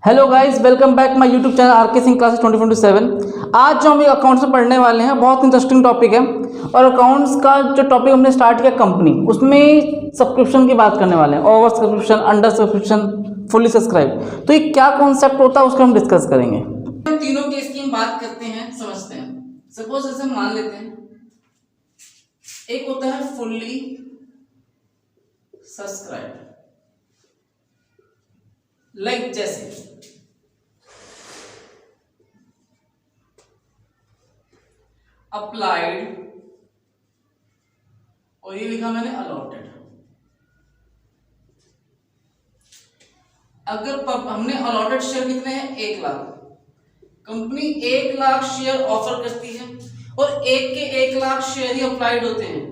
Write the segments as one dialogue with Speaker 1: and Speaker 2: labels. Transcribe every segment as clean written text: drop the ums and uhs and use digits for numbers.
Speaker 1: Hello guys, welcome back my YouTube channel are के Singh classes 2027। आज जो हम एक अकाउंट्स में पढ़ने वाले हैं बहुत इंटरेस्टिंग टॉपिक है। और अकाउंट्स का जो टॉपिक हमने स्टार्ट किया कंपनी, उसमें सब्सक्रिप्शन की बात करने वाले हैं। Over subscription, under subscription, fully subscribe. तो ये क्या कॉन्सेप्ट होता है उसको हम डिस्कस करेंगे। हम तीनों केस की बात करते हैं, समझते हैं। सपोज ऐसे मान लेते हैं, एक होता है फुल्ली सब्सक्राइब, लाइक जैसे अप्लाइड, और ये लिखा मैंने अलॉटेड। अगर हमने अलॉटेड शेयर कितने हैं? 1 lakh. Company 1 lakh share offer करती है और एक के 1 लाख शेयर ही अप्लाइड होते हैं।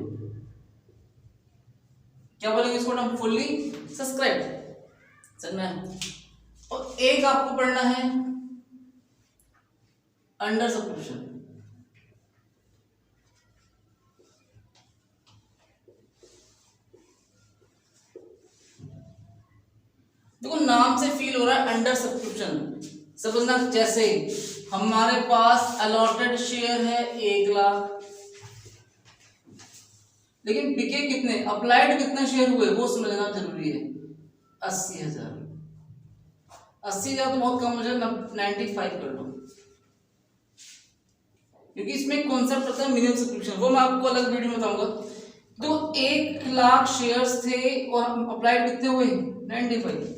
Speaker 1: क्या बोलेंगे इसको हम? Fully subscribe. समझ में? और एक आपको पढ़ना है अंडर सब्सक्रिप्शन। देखो नाम से फील हो रहा है अंडर सब्सक्रिप्शन। समझना, जैसे हमारे पास अलॉटेड शेयर है 1 लाख, लेकिन बिके कितने, अप्लाइड कितने शेयर हुए वो समझना जरूरी है। 80,000। 80,000 तो बहुत कम हो जाए, 95 कर लो, क्योंकि इसमें एक कॉन्सेप्ट होता है मिनिमम सब्सक्रिप्शन, वो मैं आपको अलग वीडियो में बताऊंगा। तो 1 लाख शेयर्स थे और अप्लाइड कितने हुए? 95।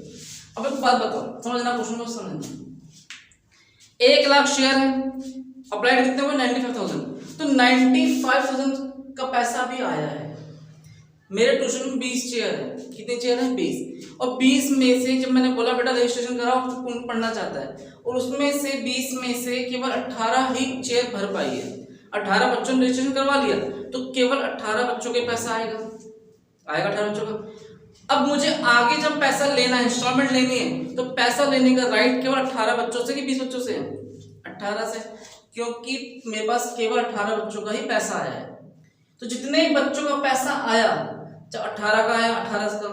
Speaker 1: अब एक बात बताओ, समझना, क्वेश्चन को समझना। 1 लाख शेयर है, अप्लाइड कितने हुए? 95,000। तो 95,000 का पैसा भी आया है। मेरे ट्यूशन में 20 चेयर है। कितने चेयर है? 20। और 20 में से जब मैंने बोला बेटा रजिस्ट्रेशन कराओ तो कौन पढ़ना चाहता है, और उसमें से 20 में से केवल 18 ही चेयर भर पाई है। 18 बच्चों ने रजिस्ट्रेशन करवा लिया तो केवल 18 बच्चों के पैसा आएगा 18 बच्चों का। अब मुझे आगे जब पैसा लेना है, इंस्टॉलमेंट लेनी है, तो पैसा लेने का राइट केवल 18 बच्चों से कि 20 बच्चों से है? 18 से, क्योंकि मेरे पास केवल 18 बच्चों का ही पैसा आया है। तो जितने बच्चों का पैसा आया, जब 18 का आया 18 का,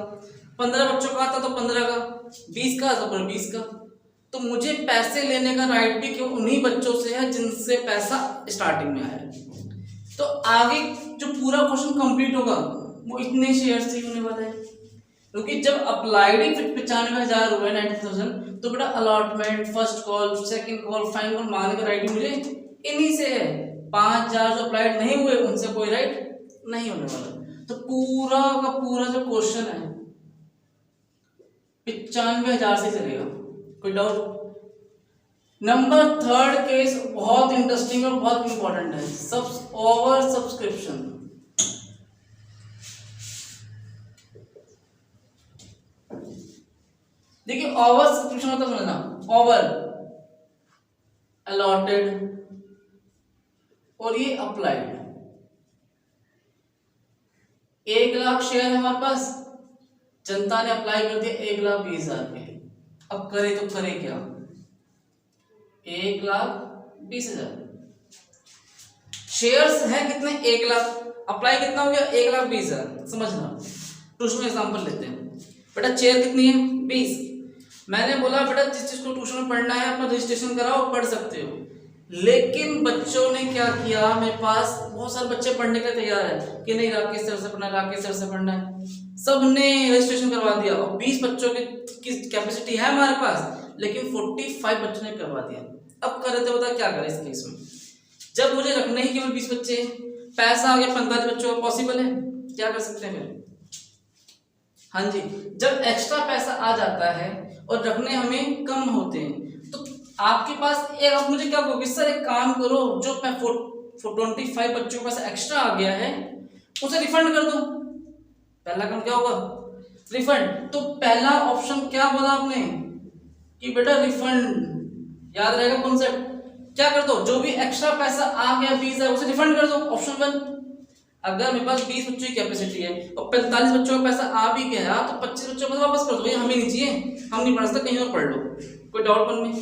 Speaker 1: 15 बच्चों का आता तो 15 का, 20 का तो 20 का। तो मुझे पैसे लेने का राइट भी केवल उन्हीं बच्चों से है जिनसे पैसा स्टार्टिंग में आया है। तो आगे जो पूरा क्वेश्चन कंप्लीट होगा वो इतने शेयर से ही होने वाला है, क्योंकि जब अप्लाइड ही 95,000 हुए 90,000, तो बेटा allotment, first call, second call, final call मांगने का राइट मुझे इन्हीं से है। 5,000 जो अप्लाइड नहीं हुए उनसे कोई राइट नहीं होने वाला। तो पूरा का पूरा जो क्वेश्चन है 95,000 से चलेगा। कोई डाउट? नंबर 3 केस बहुत इंटरेस्टिंग और बहुत इंपॉर्टेंट है, ओवर सब्सक्रिप्शन। देखिए ओवर सब्सक्रिप्शन मतलब समझना, ओवर अलॉटेड और ये अप्लाइड। 1 लाख शेयर है हमारे पास, जनता ने अप्लाई कर दिया 1,20,000 के लिए। अब करे तो करे क्या? 1,20,000 शेयर्स है कितने? 1 लाख। अप्लाई कितना हो गया? 1,20,000। समझना, ट्यूशन एग्जांपल लेते हैं। बेटा चेयर कितनी है? 20। मैंने बोला बेटा जिस चीज को ट्यूशन में पढ़ना है अपना रजिस्ट्रेशन कराओ, पढ़ सकते हो। लेकिन बच्चों ने क्या किया, मेरे पास बहुत सारे बच्चे पढ़ने के लिए तैयार है कि नहीं राकेश सर से पढ़ना है, राकेश सर से पढ़ना है, सबने रजिस्ट्रेशन करवा दिया। और 20 बच्चों की कैपेसिटी है हमारे पास, लेकिन 45 बच्चों ने करवा दिया। अब करे तो बता क्या करें इस केस में? जब मुझे रखने ही केवल 20 बच्चे, पैसा आ गया 45 बच्चों का, पॉसिबल है? क्या कर सकते हैं फिर? हाँ जी, जब एक्स्ट्रा पैसा आ जाता है और रखने हमें कम होते हैं, तो आपके पास एक, आप मुझे क्या कहोगे सर एक काम करो, जो 25 बच्चों के पास एक्स्ट्रा आ गया है उसे रिफंड कर दो। पहला काम क्या होगा? रिफंड। तो पहला ऑप्शन क्या बोला आपने कि बेटा रिफंड, याद रहेगा कॉन्सेप्ट। क्या कर दो? जो भी एक्स्ट्रा पैसा आ गया 20,000 उसे रिफंड कर दो, ऑप्शन 1। अगर मेरे पास 20 बच्चों की कैपेसिटी है और 45 बच्चों का पैसा आ भी गया तो 25 बच्चों को वापस कर दो, भाई हमें नहीं चाहिए, हम नहीं पढ़ सकते, कहीं और पढ़ लो। कोई डाउट मन में?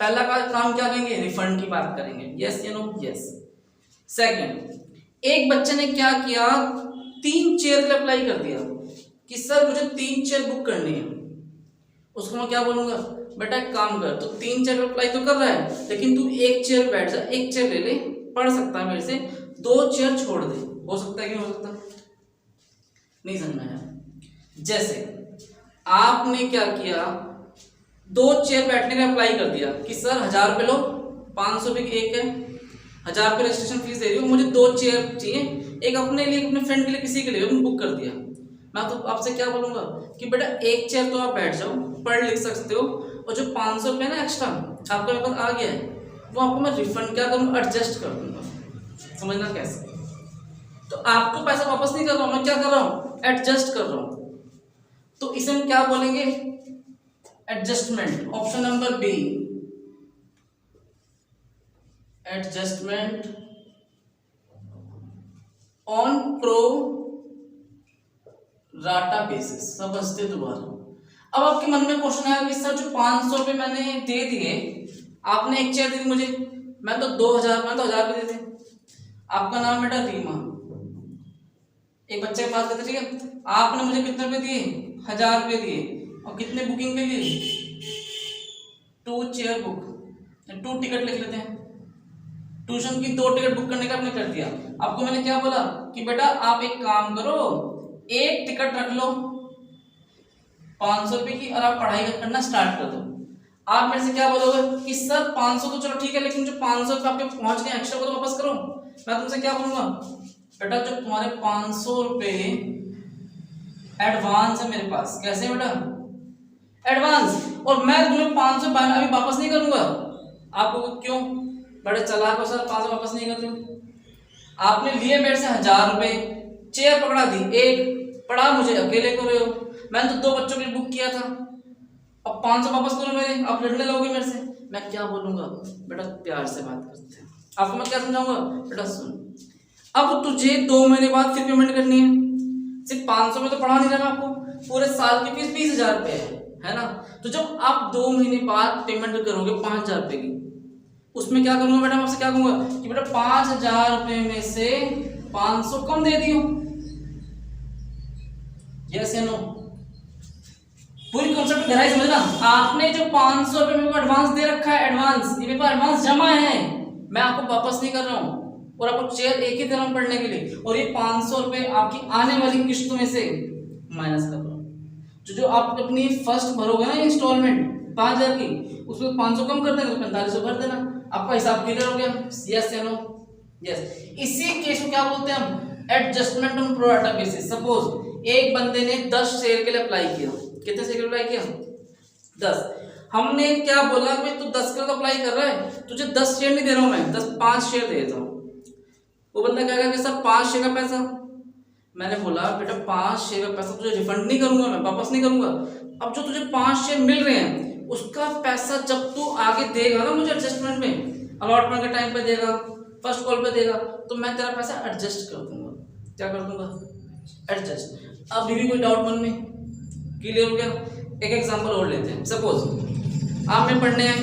Speaker 1: पहला का काम क्या करेंगे? रिफंड की बात करेंगे। यस या नो? यस। सेकंड, एक बच्चे ने क्या किया, 3 चेयर के लिए अप्लाई कर दिया कि सर मुझे 3 चेयर बुक करनी है, उसको मैं क्या बोलूंगा, बेटा एक काम कर, तो 3 चेयर अप्लाई तो कर रहा है, लेकिन तू एक चेयर बैठ जा, एक चेयर ले ले, पढ़ सकता है मेरे से, 2 चेयर छोड़ दे। हो सकता है कि हो सकता नहीं, समझ में आया? जैसे आपने क्या किया, 2 चेयर बैठने का अप्लाई कर दिया कि सर 1000 रुपये लो, 500 रुपये की एक है, 1000 रुपये रजिस्ट्रेशन फीस दे रही हूँ, मुझे 2 चेयर चाहिए, एक अपने लिए, अपने फ्रेंड के लिए, किसी के लिए आपने बुक कर दिया। मैं तो आपसे क्या बोलूंगा कि बेटा एक चेयर तो आप बैठ जाओ, पढ़ लिख सकते हो, और जो 500 रुपये ना एक्स्ट्रा आपको मेरे पास आ गया है, वो आपको मैं रिफंड क्या करूँगा, एडजस्ट कर दूंगा। समझना कैसे? तो आपको पैसा वापस नहीं कर रहा हूँ, मैं क्या कर रहा हूँ, एडजस्ट कर रहा हूँ। तो इसे हम क्या बोलेंगे, adjustment. Option number B, adjustment on pro rata basis. समझते दोबारा। अब आपके मन में क्वेश्चन आया कि सर जो 500 रुपये मैंने दे दिए, आपने एक चेयर दी थी मुझे, मैं तो 2000, मैं तो 1000 रुपये दे दी। आपका नाम बेटा रीमा, एक बच्चे की बात करते, ठीक है, आपने मुझे कितने रुपए दिए, 1000 रुपये दिए, और कितने बुकिंग के लिए, 2 चेयर बुक, 2 टिकट लिख लेते हैं, ट्यूशन की 2 टिकट बुक करने का आपने कर दिया। आपको मैंने क्या बोला कि बेटा आप एक काम करो, एक टिकट रख लो 500 रुपये की, और आप पढ़ाई करना स्टार्ट कर दो। आप मेरे से क्या बोलोगे कि सर 500 तो चलो ठीक है, लेकिन जो 500 रुपये आपके पहुंच गए एक्स्ट्रा को तो वापस करो। मैं तुमसे क्या बोलूंगा, बेटा जो तुम्हारे 500 रुपये एडवांस है मेरे पास, कैसे बेटा, एडवांस, और मैं तुम्हें 500 अभी वापस नहीं करूंगा। आपको क्यों, बड़े चालाक हो सर, 500 वापस नहीं कर रहे हो। आपने लिए मेरे से 1000 रुपये, चेयर पकड़ा दी, एक पढ़ा मुझे अकेले को रहे हो, मैंने तो 2 बच्चों के लिए बुक किया था, अब 500 वापस करो मेरे, आप लड़ने लगोगे मेरे से। मैं क्या बोलूंगा, बेटा प्यार से बात करते हैं। आपको मैं क्या समझाऊंगा, बेटा सुन, अब तुझे 2 महीने बाद फिर पेमेंट करनी है, सिर्फ 500 में तो पढ़ा नहीं रहा, आपको पूरे साल की फीस 20,000 रुपये है ना। तो जब आप 2 महीने बाद पेमेंट करोगे 5,000 रुपये की, उसमें क्या करूंगा बेटा, मैं आपसे क्या कहूंगा कि बेटा 5,000 रुपये में से 500 कम दे दियो, यस या नो। पूरी कॉन्सेप्ट गहराई समझना। आपने जो 500 रुपये मेरे को एडवांस दे रखा है, एडवांस, ये मेरे पास एडवांस जमा है, मैं आपको वापस नहीं कर रहा हूँ, और आपको चेयर एक ही दे रहा हूँ पढ़ने के लिए, और ये 500 रुपये आपकी आने वाली किस्तों में से माइनस कर रहा हूँ। जो आप अपनी फर्स्ट भरोगे ना इंस्टॉलमेंट 5,000 की, उसमें 500 कम कर देंगे तो 4500 भर देना, आपका हिसाब क्लियर हो गया, यस या नो, यस। इसी केस को क्या बोलते हैं हम, adjustment on pro rata basis. Suppose एक बंदे ने 10 शेयर के लिए अप्लाई किया, कितने शेयर के लिए अप्लाई किया, 10। हमने क्या बोला कि तू 10 के लिए अप्लाई कर रहा है, तुझे 10 शेयर नहीं दे रहा हूं मैं, 5 शेयर दे देता हूँ। वो बंदा क्या कहेगा, सर 5 शेयर का पैसा, मैंने बोला बेटा 5 शेयर का पैसा तुझे रिफंड नहीं करूंगा, मैं वापस नहीं करूंगा। अब जो तुझे 5 शेयर मिल रहे हैं उसका पैसा जब तू आगे देगा ना मुझे एडजस्टमेंट में, अलॉटमेंट के टाइम पे देगा, फर्स्ट कॉल पे देगा, तो मैं तेरा पैसा एडजस्ट कर दूंगा। क्या कर दूंगा, एडजस्ट। अभी भी कोई डाउट मन में, क्लियर हो गया? एक एग्जांपल और लेते हैं। सपोज आप में पढ़ने आए,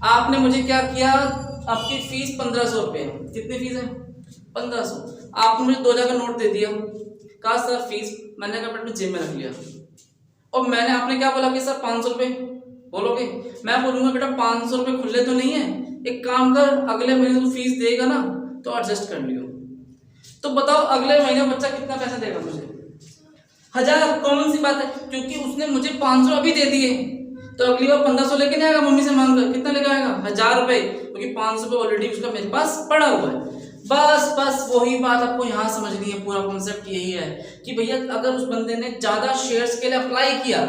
Speaker 1: आपने मुझे क्या किया, आपकी फीस 1500 रुपये है, कितनी फीस है, 1500। आपने मुझे 2000 का नोट दे दिया, कहा सर फीस, मैंने कहा अपने जेब में रख लिया, और मैंने आपने क्या बोला कि सर 500 रुपये बोलोगे, मैं बोलूंगा बेटा 500 रुपये खुले तो नहीं है, एक काम कर अगले महीने तू फीस देगा ना तो एडजस्ट कर लियो। तो बताओ अगले महीने बच्चा कितना पैसा देगा मुझे, 1000। कॉमन सी बात है, क्योंकि उसने मुझे 500 अभी दे दिए, तो अगली बार 1500 लेके नहीं आएगा मम्मी से मांग कर, कितना लेके आएगा, 1000 रुपये, क्योंकि 500 रुपये ऑलरेडी उसका मेरे पास पड़ा हुआ है। बस वही बात आपको यहाँ समझनी है। पूरा कॉन्सेप्ट यही है कि भैया अगर उस बंदे ने ज्यादा शेयर्स के लिए अप्लाई किया,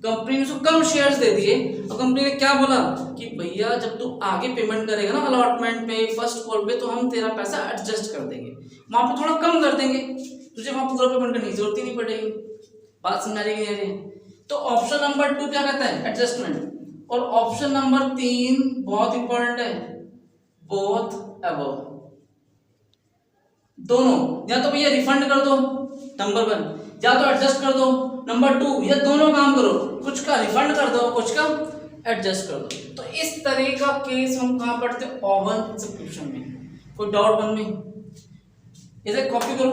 Speaker 1: कंपनी ने उसको कम शेयर्स दे दिए, और कंपनी ने क्या बोला कि भैया जब तू आगे पेमेंट करेगा ना अलॉटमेंट पे, फर्स्ट कॉल पे, तो हम तेरा पैसा एडजस्ट कर देंगे, वहां पे थोड़ा कम कर देंगे, तुझे वहां पूरा पेमेंट करने की जरूरत ही नहीं पड़ेगी। बात समझ आ रही है? तो ऑप्शन नंबर 2 क्या कहता है, एडजस्टमेंट। और ऑप्शन नंबर 3 बहुत इंपॉर्टेंट है, बोथ अबव, दोनों। या तो भैया रिफंड कर दो नंबर 1, या तो एडजस्ट कर दो नंबर 2, या दोनों काम करो, कुछ का रिफंड कर दो, कुछ का एडजस्ट कर दो। तो इस तरह का केस हम कहां पढ़ते हैं, ओवन सब्सक्रिप्शन में। कोई डाउट मन में, इसे कॉपी करो।